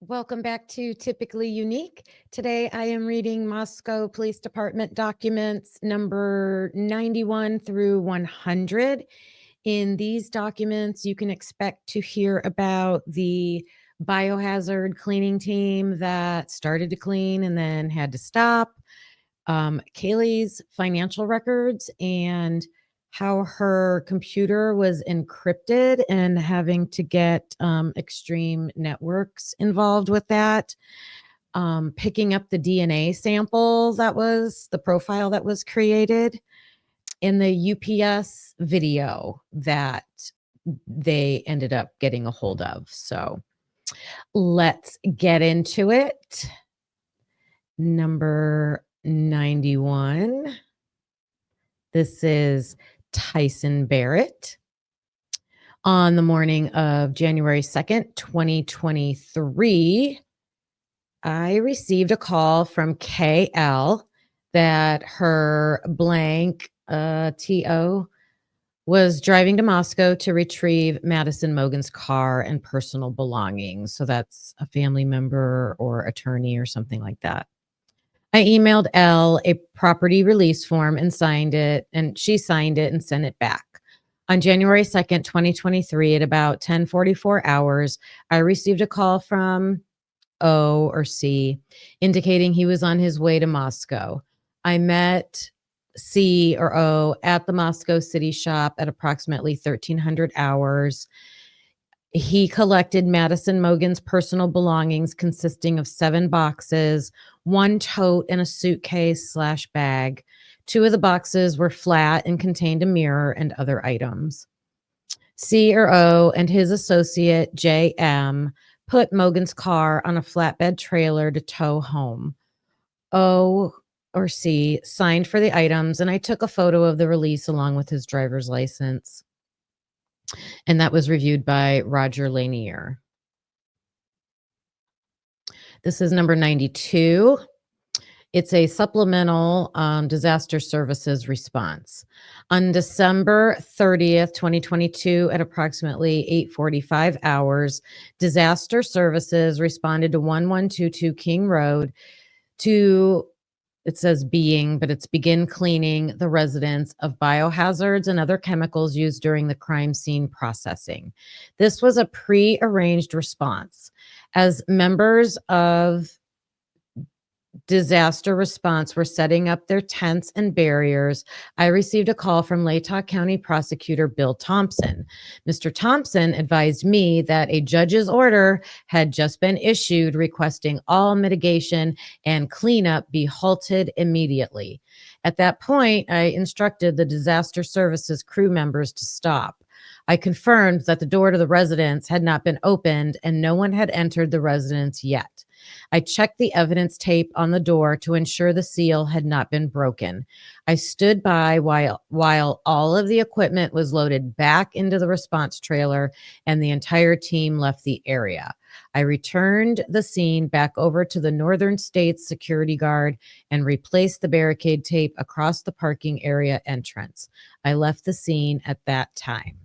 Welcome back to Typically Unique. Today I am reading Moscow Police Department documents number 91 through 100. In these documents, you can expect to hear about the biohazard cleaning team that started to clean and then had to stop, Kaylee's financial records, and how her computer was encrypted and having to get extreme networks involved with that. Picking up the DNA sample that was the profile that was created in the UPS video that they ended up getting a hold of. So let's get into it. Number 91. This is Tyson Barrett. On the morning of January 2nd, 2023, I received a call from KL that her blank TO was driving to Moscow to retrieve Madison Mogan's car and personal belongings. So that's a family member or attorney or something like that. I emailed Elle a property release form and signed it, and she signed it and sent it back. On January 2nd, 2023, at about 10:44 hours, I received a call from O or C indicating he was on his way to Moscow. I met C or O at the Moscow City shop at approximately 1300 hours. He collected Madison Mogan's personal belongings consisting of 7 boxes, 1 tote, and a suitcase/bag. 2 of the boxes were flat and contained a mirror and other items. C or O and his associate JM put Mogan's car on a flatbed trailer to tow home. O or C signed for the items, and I took a photo of the release along with his driver's license. And that was reviewed by Roger Lanier. This is number 92. It's a supplemental disaster services response. On December 30th, 2022, at approximately 8:45 hours, disaster services responded to 1122 King Road to, it says being, but it's begin cleaning the residents of biohazards and other chemicals used during the crime scene processing. This was a pre-arranged response. As members of disaster response were setting up their tents and barriers, I received a call from Latah County Prosecutor Bill Thompson. Mr. Thompson advised me that a judge's order had just been issued requesting all mitigation and cleanup be halted immediately. At that point, I instructed the disaster services crew members to stop. I confirmed that the door to the residence had not been opened and no one had entered the residence yet. I checked the evidence tape on the door to ensure the seal had not been broken. I stood by while all of the equipment was loaded back into the response trailer and the entire team left the area. I returned the scene back over to the Northern States security guard and replaced the barricade tape across the parking area entrance. I left the scene at that time.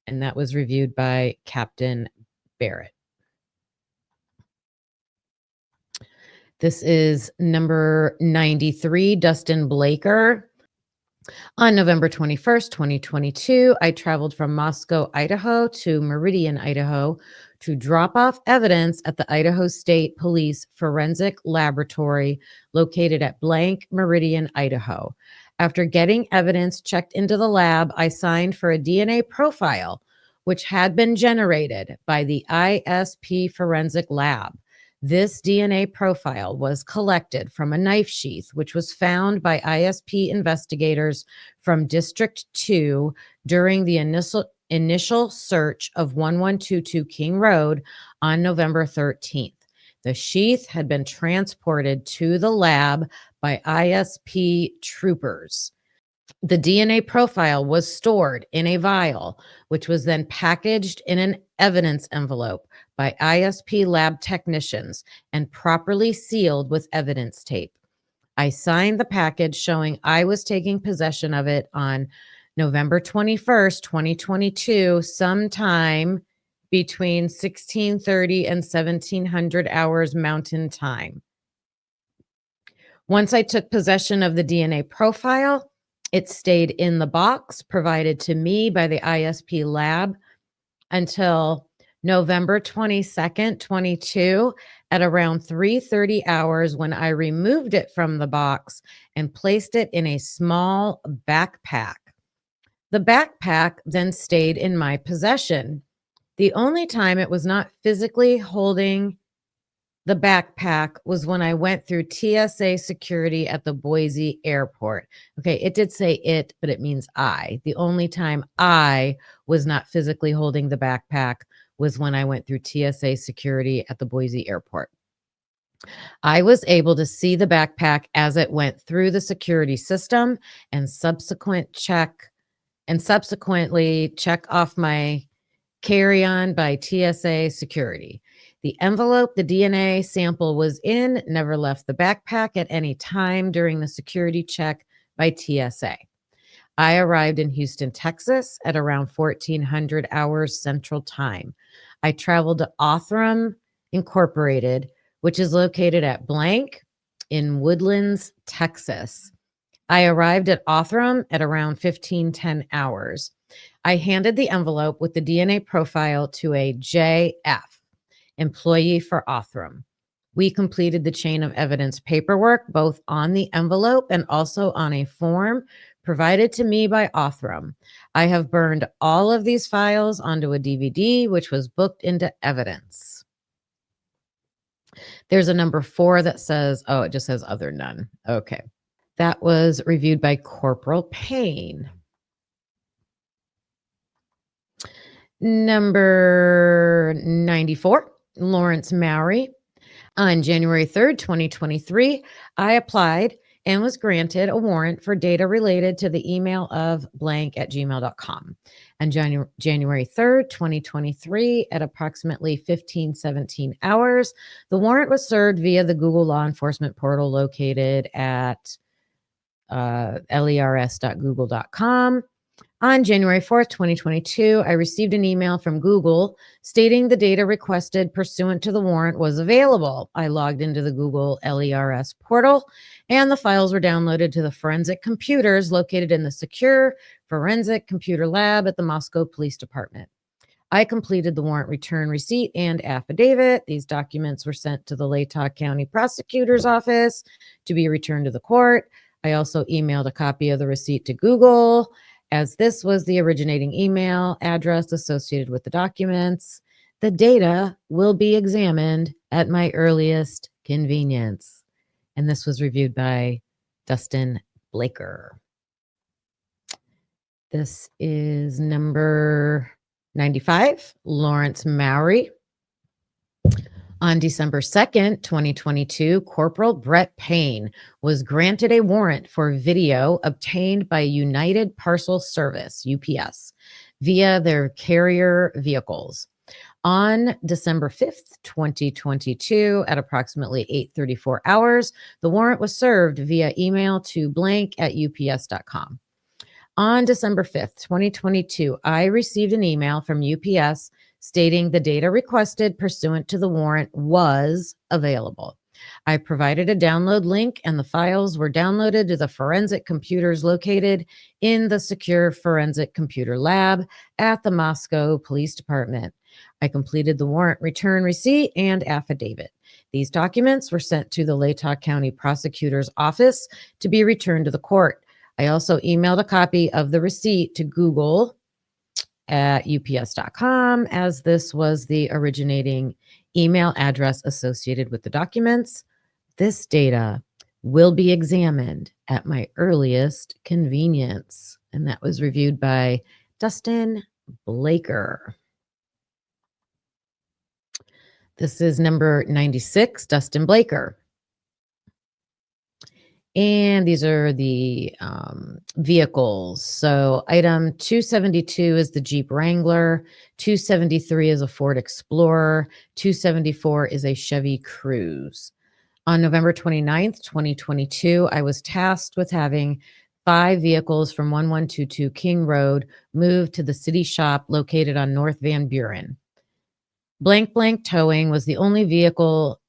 And that was reviewed by Captain Barrett. This is number 93, Dustin Blaker. On November 21st, 2022, I traveled from Moscow, Idaho to Meridian, Idaho to drop off evidence at the Idaho State Police Forensic Laboratory located at blank Meridian, Idaho. After getting evidence checked into the lab, I signed for a DNA profile, which had been generated by the ISP Forensic Lab. This DNA profile was collected from a knife sheath, which was found by ISP investigators from District 2 during the initial search of 1122 King Road on November 13th. The sheath had been transported to the lab by ISP troopers. The DNA profile was stored in a vial, which was then packaged in an evidence envelope by ISP lab technicians and properly sealed with evidence tape. I signed the package showing I was taking possession of it on November 21st, 2022, sometime between 1630 and 1700 hours Mountain Time. Once I took possession of the DNA profile, it stayed in the box provided to me by the ISP lab until November 22nd, 22 at around 3:30 hours when I removed it from the box and placed it in a small backpack. The backpack then stayed in my possession. The only time it was not physically holding the backpack was when I went through TSA security at the Boise airport. Okay, it did say it, but it means I. The only time I was not physically holding the backpack was when I went through TSA security at the Boise airport. I was able to see the backpack as it went through the security system and subsequently check off my carry-on by TSA security. The envelope the DNA sample was in never left the backpack at any time during the security check by TSA. I arrived in Houston, Texas at around 1400 hours Central Time. I traveled to Othram Incorporated, which is located at blank in Woodlands, Texas. I arrived at Othram at around 1510 hours. I handed the envelope with the DNA profile to a JF, employee for Othram. We completed the chain of evidence paperwork, both on the envelope and also on a form provided to me by Othram. I have burned all of these files onto a DVD, which was booked into evidence. There's a number 4 that says, oh, it just says other none. Okay. That was reviewed by Corporal Payne. Number 94, Lawrence Mowry. On January 3rd, 2023, I applied and was granted a warrant for data related to the email of blank@gmail.com. On January 3rd, 2023, at approximately 15:17 hours, the warrant was served via the Google law enforcement portal located at lers.google.com. On January 4th, 2022, I received an email from Google stating the data requested pursuant to the warrant was available. I logged into the Google LERS portal, and the files were downloaded to the forensic computers located in the secure forensic computer lab at the Moscow Police Department. I completed the warrant return receipt and affidavit. These documents were sent to the Latah County Prosecutor's Office to be returned to the court. I also emailed a copy of the receipt to Google, as this was the originating email address associated with the documents. The data will be examined at my earliest convenience. And this was reviewed by Dustin Blaker. This is number 95, Lawrence Mowry. On December 2nd, 2022, Corporal Brett Payne was granted a warrant for video obtained by United Parcel Service, UPS, via their carrier vehicles. On December 5th, 2022, at approximately 8:34 hours, the warrant was served via email to blank@ups.com. On December 5th, 2022, I received an email from UPS stating the data requested pursuant to the warrant was available. I provided a download link, and the files were downloaded to the forensic computers located in the secure forensic computer lab at the Moscow Police Department. I completed the warrant return receipt and affidavit. These documents were sent to the Latah County Prosecutor's Office to be returned to the court. I also emailed a copy of the receipt to Google at ups.com, as this was the originating email address associated with the documents. This data will be examined at my earliest convenience. And that was reviewed by Dustin Blaker. This is number 96, Dustin Blaker. And these are the vehicles. So item 272 is the Jeep Wrangler. 273 is a Ford Explorer. 274 is a Chevy Cruze. On November 29th, 2022, I was tasked with having 5 vehicles from 1122 King Road moved to the city shop located on North Van Buren. Blank blank towing was the only vehicle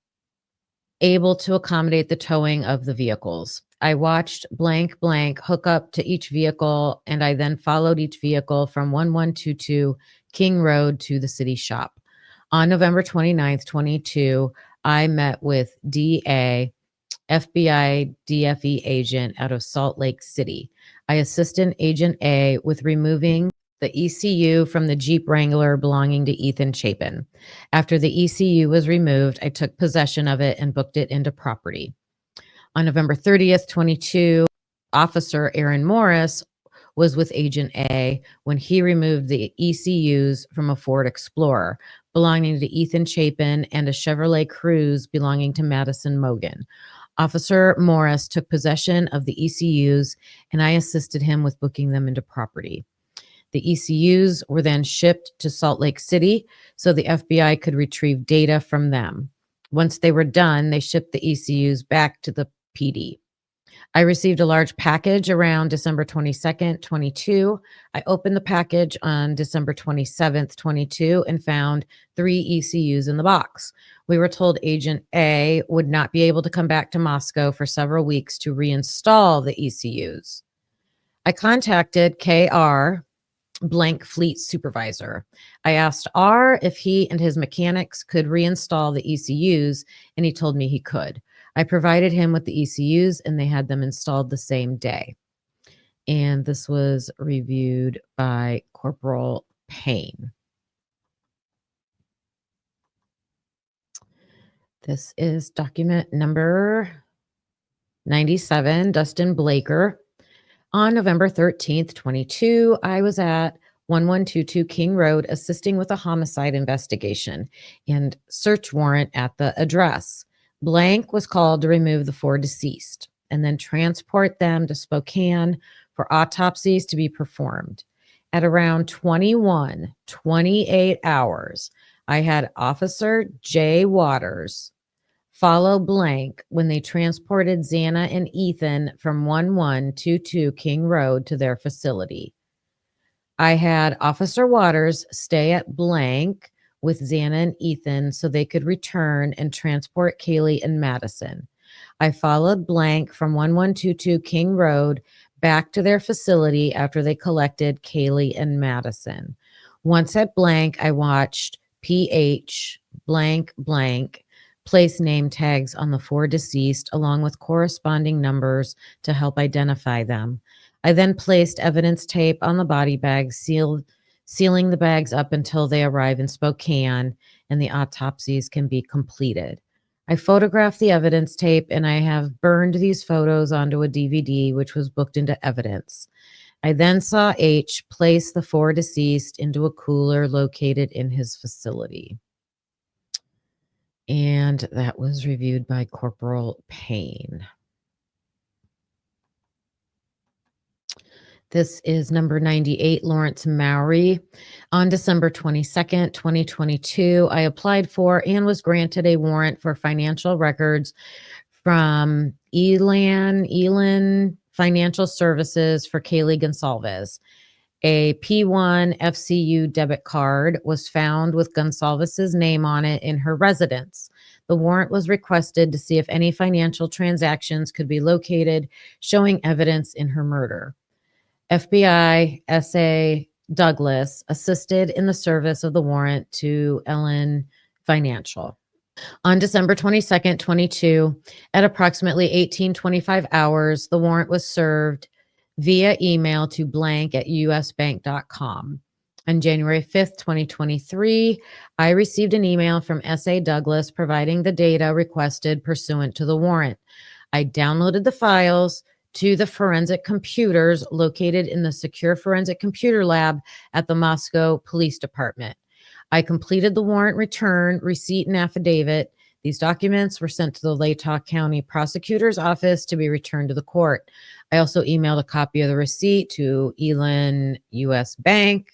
able to accommodate the towing of the vehicles. I watched blank blank hook up to each vehicle, and I then followed each vehicle from 1122 King Road to the city shop. On November 29th, 22, I met with DA, FBI DFE agent out of Salt Lake City. I assisted Agent A with removing the ECU from the Jeep Wrangler belonging to Ethan Chapin. After the ECU was removed, I took possession of it and booked it into property. On November 30th, 22, Officer Aaron Morris was with Agent A when he removed the ECUs from a Ford Explorer belonging to Ethan Chapin and a Chevrolet Cruze belonging to Madison Mogan. Officer Morris took possession of the ECUs, and I assisted him with booking them into property. The ECUs were then shipped to Salt Lake City so the FBI could retrieve data from them. Once they were done, they shipped the ECUs back to the PD. I received a large package around December 22nd, 22. I opened the package on December 27th, 22, and found 3 ECUs in the box. We were told Agent A would not be able to come back to Moscow for several weeks to reinstall the ECUs. I contacted KR, blank fleet supervisor. I asked R if he and his mechanics could reinstall the ECUs, and he told me he could. I provided him with the ECUs, and they had them installed the same day. And this was reviewed by Corporal Payne. This is document number 97, Dustin Blaker. On November 13th, 22, I was at 1122 King Road assisting with a homicide investigation and search warrant at the address. Blank was called to remove the 4 deceased and then transport them to Spokane for autopsies to be performed. At around 28 hours, I had Officer Jay Waters follow blank when they transported Xana and Ethan from 1122 King Road to their facility. I had Officer Waters stay at blank with Xana and Ethan so they could return and transport Kaylee and Madison. I followed blank from 1122 King Road back to their facility after they collected Kaylee and Madison. Once at blank, I watched PH blank blank place name tags on the 4 deceased along with corresponding numbers to help identify them. I then placed evidence tape on the body bags, sealing the bags up until they arrive in Spokane and the autopsies can be completed. I photographed the evidence tape and I have burned these photos onto a DVD, which was booked into evidence. I then saw H place the 4 deceased into a cooler located in his facility. And that was reviewed by Corporal Payne. This is number 98, Lawrence Mowry. On December 22nd, 2022, I applied for and was granted a warrant for financial records from Elan Financial Services for Kaylee Gonsalves. A P1 FCU debit card was found with Gonsalves's name on it in her residence. The warrant was requested to see if any financial transactions could be located showing evidence in her murder. FBI SA Douglas assisted in the service of the warrant to Elan Financial. On December 22nd, 22, at approximately 18:25 hours, the warrant was served via email to blank@usbank.com. On January 5th, 2023, I received an email from S.A. Douglas providing the data requested pursuant to the warrant. I downloaded the files to the forensic computers located in the Secure Forensic Computer Lab at the Moscow Police Department. I completed the warrant return, receipt, and affidavit. These documents were sent to the Latah County Prosecutor's Office to be returned to the court. I also emailed a copy of the receipt to Elan US Bank,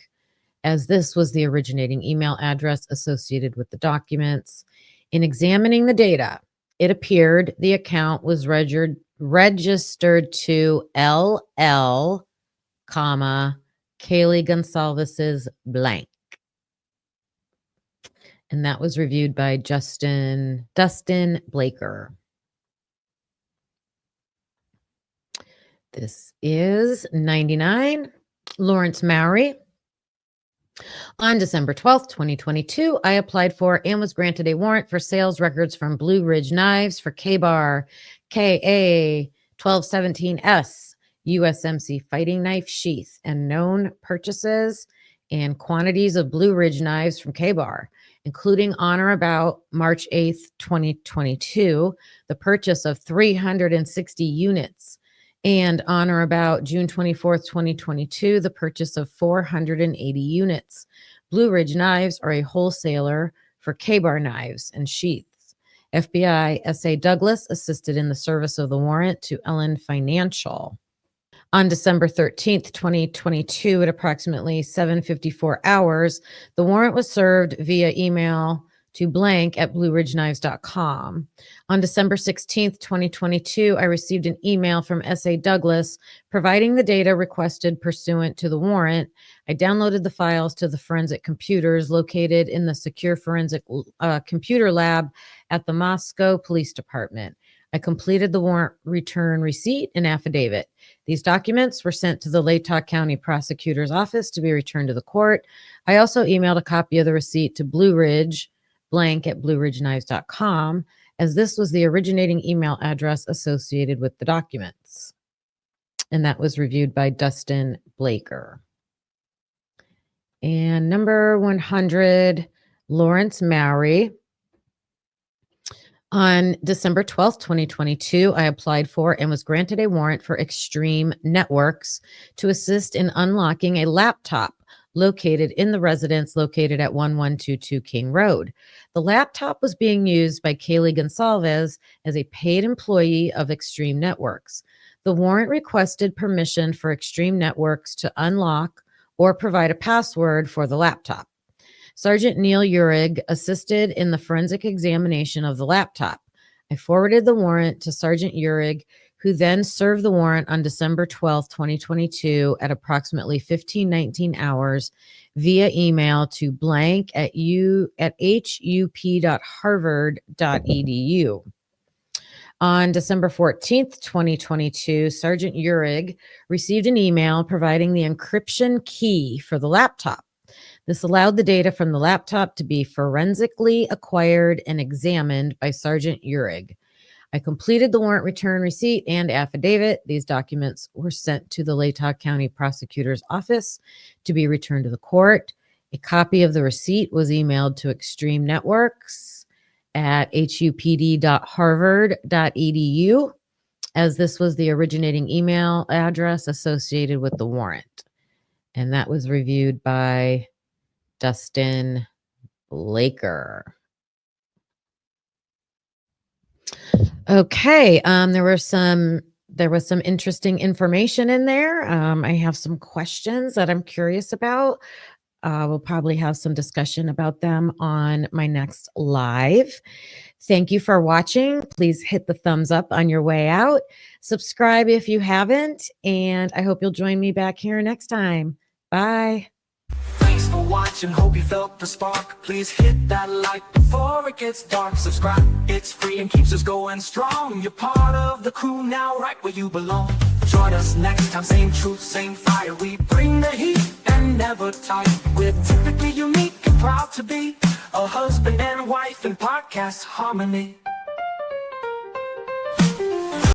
as this was the originating email address associated with the documents. In examining the data, it appeared the account was registered to LL, Kaylee Gonsalves's blank. And that was reviewed by Dustin Blaker. This is 99. Lawrence Mowry. On December 12th, 2022, I applied for and was granted a warrant for sales records from Blue Ridge Knives for K-Bar KA 1217S USMC fighting knife sheath and known purchases and quantities of Blue Ridge knives from K-Bar, including on or about March 8th, 2022, the purchase of 360 units, and on or about June 24th, 2022, the purchase of 480 units. Blue Ridge Knives are a wholesaler for K-Bar knives and sheaths. FBI S.A. Douglas assisted in the service of the warrant to Elan Financial. On December 13th, 2022, at approximately 7:54 hours, the warrant was served via email to blank@blueridgeknives.com. On December 16th, 2022, I received an email from S.A. Douglas providing the data requested pursuant to the warrant. I downloaded the files to the forensic computers located in the secure forensic computer lab at the Moscow Police Department. I completed the warrant return receipt and affidavit. These documents were sent to the Latah County Prosecutor's Office to be returned to the court. I also emailed a copy of the receipt to Blue Ridge, blank@blueridgeknives.com, as this was the originating email address associated with the documents. And that was reviewed by Dustin Blaker. And number 100, Lawrence Mowry. On December 12th, 2022, I applied for and was granted a warrant for Extreme Networks to assist in unlocking a laptop located in the residence located at 1122 King Road. The laptop was being used by Kaylee Gonsalves as a paid employee of Extreme Networks. The warrant requested permission for Extreme Networks to unlock or provide a password for the laptop. Sergeant Neil Uhrig assisted in the forensic examination of the laptop. I forwarded the warrant to Sergeant Uhrig, who then served the warrant on December 12th, 2022 at approximately 15:19 hours via email to blank@hup.harvard.edu. On December 14th, 2022, Sergeant Uhrig received an email providing the encryption key for the laptop. This allowed the data from the laptop to be forensically acquired and examined by Sergeant Uhrig. I completed the warrant return receipt and affidavit. These documents were sent to the Latah County Prosecutor's Office to be returned to the court. A copy of the receipt was emailed to Extreme Networks at hupd.harvard.edu, as this was the originating email address associated with the warrant. And that was reviewed by Dustin Blaker. Okay, there was some interesting information in there. I have some questions that I'm curious about. We'll probably have some discussion about them on my next live. Thank you for watching. Please hit the thumbs up on your way out. Subscribe if you haven't, and I hope you'll join me back here next time. Bye. Thanks for watching, hope you felt the spark. Please hit that like before it gets dark. Subscribe, it's free and keeps us going strong. You're part of the crew now, right where you belong. Join us next time, same truth, same fire. We bring the heat and never tire. We're typically unique and proud to be a husband and wife in podcast harmony.